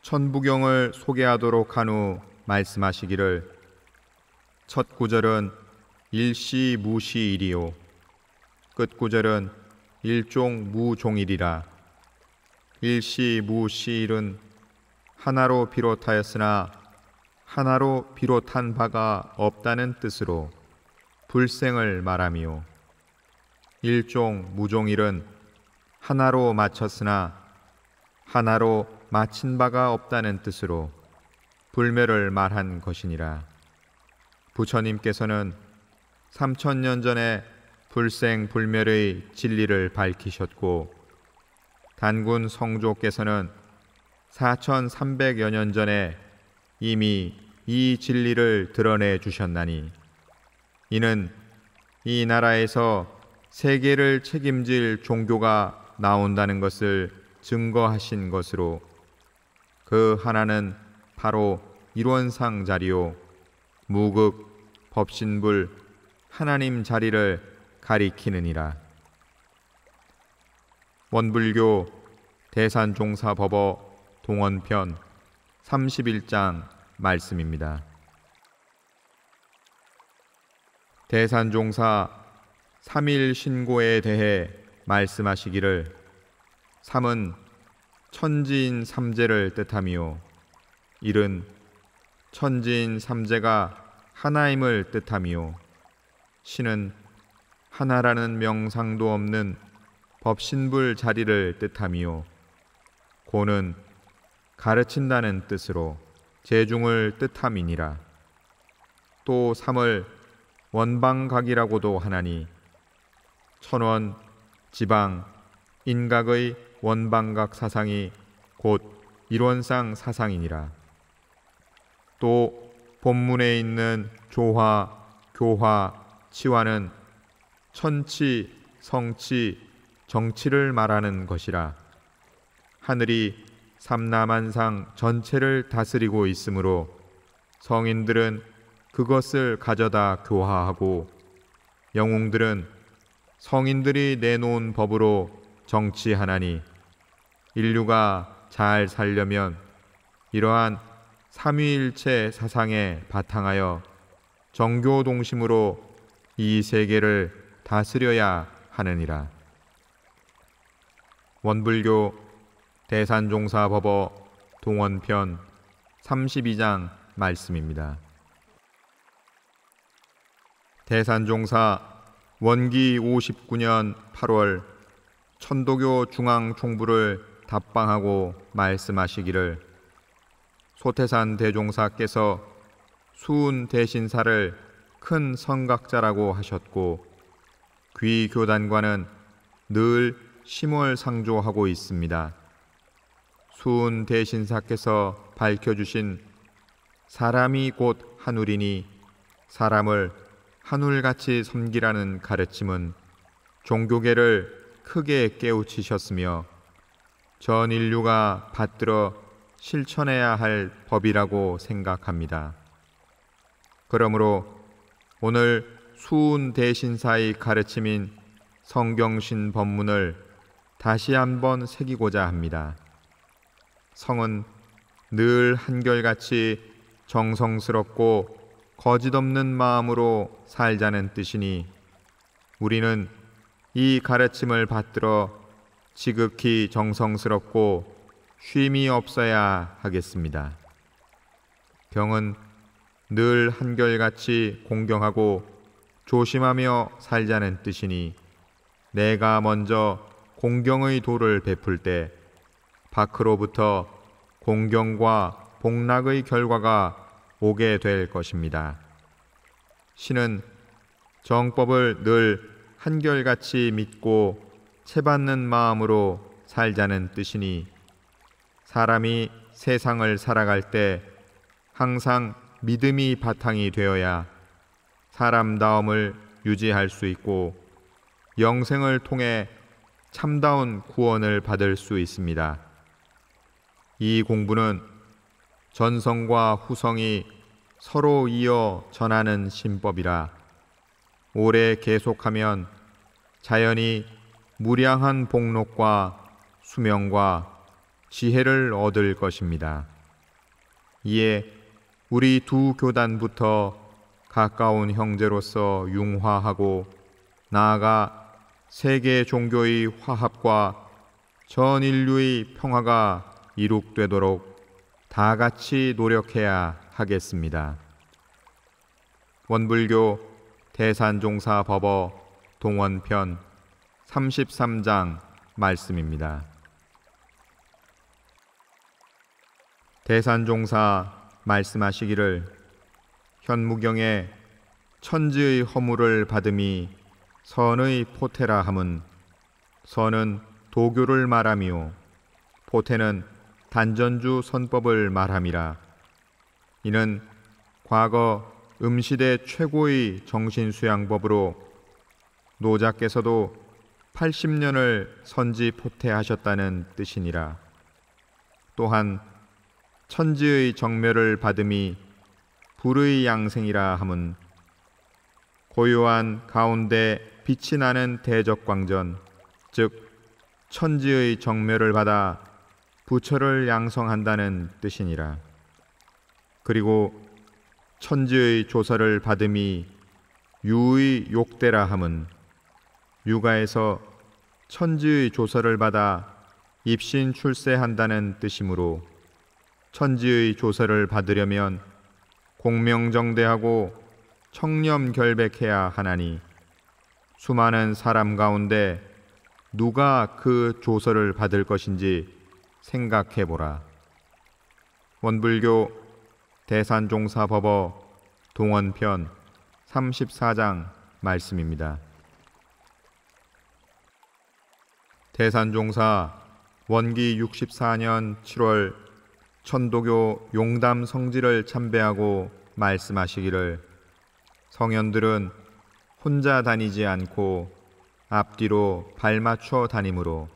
천부경을 소개하도록 한 후 말씀하시기를, 첫 구절은 일시무시일이요 끝 구절은 일종무종일이라. 일시무시일은 하나로 비롯하였으나 하나로 비롯한 바가 없다는 뜻으로 불생을 말하며, 일종무종일은 하나로 마쳤으나 하나로 마친 바가 없다는 뜻으로 불멸을 말한 것이니라. 부처님께서는 3000년 전에 불생불멸의 진리를 밝히셨고, 단군 성조께서는 4300여 년 전에 이미 이 진리를 드러내 주셨나니, 이는 이 나라에서 세계를 책임질 종교가 나온다는 것을 증거하신 것으로, 그 하나는 바로 일원상 자리요 무극, 법신불, 하나님 자리를 가리키느니라. 원불교 대산종사법어 동원편 31장 말씀입니다. 대산종사 3일 신고에 대해 말씀하시기를, 3은 천지인 삼재를 뜻하며, 1은 천지인 삼재가 하나임을 뜻하며, 신은 하나라는 명상도 없는 법신불 자리를 뜻하며, 고는 가르친다는 뜻으로 재중을 뜻함이니라. 또 3을 원방각이라고도 하나니, 천원, 지방, 인각의 원방각 사상이 곧 일원상 사상이니라. 또 본문에 있는 조화, 교화, 치화는 천치, 성치, 정치를 말하는 것이라. 하늘이 삼라만상 전체를 다스리고 있으므로 성인들은 그것을 가져다 교화하고, 영웅들은 성인들이 내놓은 법으로 정치하나니, 인류가 잘 살려면 이러한 삼위일체 사상에 바탕하여 정교동심으로 이 세계를 다스려야 하느니라. 원불교 대산종사법어 동원편 32장 말씀입니다. 대산종사 원기 59년 8월 천도교 중앙총부를 답방하고 말씀하시기를, 소태산 대종사께서 수운 대신사를 큰 성각자라고 하셨고, 귀교단과는 늘 심월상조하고 있습니다. 수은 대신사께서 밝혀주신 사람이 곧 하늘이니 사람을 하늘같이 섬기라는 가르침은 종교계를 크게 깨우치셨으며 전 인류가 받들어 실천해야 할 법이라고 생각합니다. 그러므로 오늘 수은 대신사의 가르침인 성경신 법문을 다시 한번 새기고자 합니다. 성은 늘 한결같이 정성스럽고 거짓없는 마음으로 살자는 뜻이니 우리는 이 가르침을 받들어 지극히 정성스럽고 쉼이 없어야 하겠습니다. 경은 늘 한결같이 공경하고 조심하며 살자는 뜻이니 내가 먼저 공경의 도를 베풀 때 밖으로부터 공경과 복락의 결과가 오게 될 것입니다. 신은 정법을 늘 한결같이 믿고 채받는 마음으로 살자는 뜻이니 사람이 세상을 살아갈 때 항상 믿음이 바탕이 되어야 사람다움을 유지할 수 있고 영생을 통해 참다운 구원을 받을 수 있습니다. 이 공부는 전성과 후성이 서로 이어 전하는 신법이라 오래 계속하면 자연히 무량한 복록과 수명과 지혜를 얻을 것입니다. 이에 우리 두 교단부터 가까운 형제로서 융화하고 나아가 세계 종교의 화합과 전 인류의 평화가 이룩되도록 다 같이 노력해야 하겠습니다. 원불교 대산종사 법어 동원편 33장 말씀입니다. 대산종사 말씀하시기를 현무경에 천지의 허물을 받음이 선의 포태라 함은 선은 도교를 말하미요 포태는 단전주 선법을 말함이라. 이는 과거 음시대 최고의 정신수양법으로 노자께서도 80년을 선지 포태하셨다는 뜻이니라. 또한 천지의 정멸을 받음이 불의 양생이라 함은 고요한 가운데 빛이 나는 대적광전, 즉 천지의 정멸을 받아 부처를 양성한다는 뜻이니라. 그리고 천지의 조서를 받음이 유의 욕대라 함은 육아에서 천지의 조서를 받아 입신 출세한다는 뜻이므로 천지의 조서를 받으려면 공명정대하고 청렴결백해야 하나니 수많은 사람 가운데 누가 그 조서를 받을 것인지 생각해보라. 원불교 대산종사 법어 동원편 34장 말씀입니다. 대산종사 원기 64년 7월 천도교 용담 성지를 참배하고 말씀하시기를 성현들은 혼자 다니지 않고 앞뒤로 발맞춰 다니므로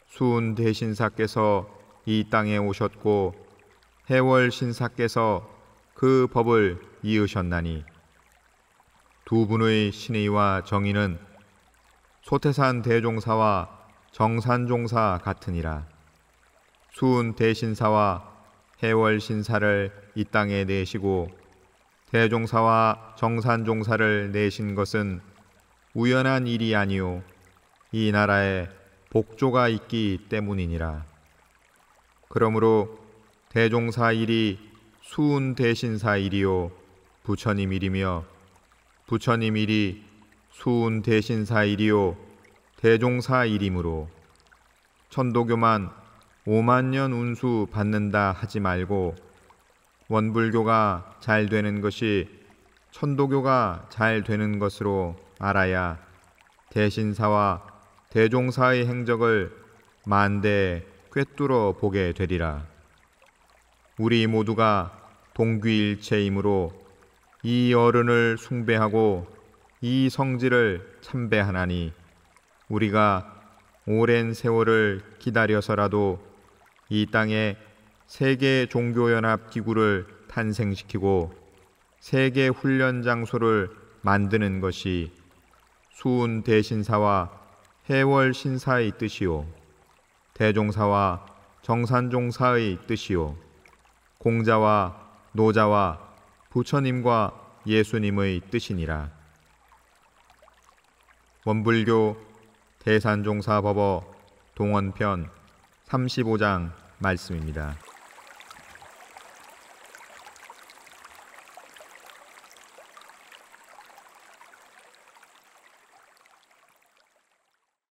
수은 대신사께서 이 땅에 오셨고 해월 신사께서 그 법을 이으셨나니 두 분의 신의와 정의는 소태산 대종사와 정산종사 같으니라. 수은 대신사와 해월 신사를 이 땅에 내시고 대종사와 정산종사를 내신 것은 우연한 일이 아니요 이 나라에 복조가 있기 때문이니라. 그러므로 대종사 일이 수은 대신사 일이요 부처님 일이며 부처님 일이 수은 대신사 일이요 대종사 일이므로 천도교만 5만 년 운수 받는다 하지 말고 원불교가 잘 되는 것이 천도교가 잘 되는 것으로 알아야 대신사와 대종사의 행적을 만대에 꿰뚫어 보게 되리라. 우리 모두가 동귀일체이므로 이 어른을 숭배하고 이 성질을 참배하나니 우리가 오랜 세월을 기다려서라도 이 땅에 세계 종교연합 기구를 탄생시키고 세계 훈련 장소를 만드는 것이 수훈 대신사와 해월 신사의 뜻이요 대종사와 정산종사의 뜻이요 공자와 노자와 부처님과 예수님의 뜻이니라. 원불교 대산종사법어 동원편 35장 말씀입니다.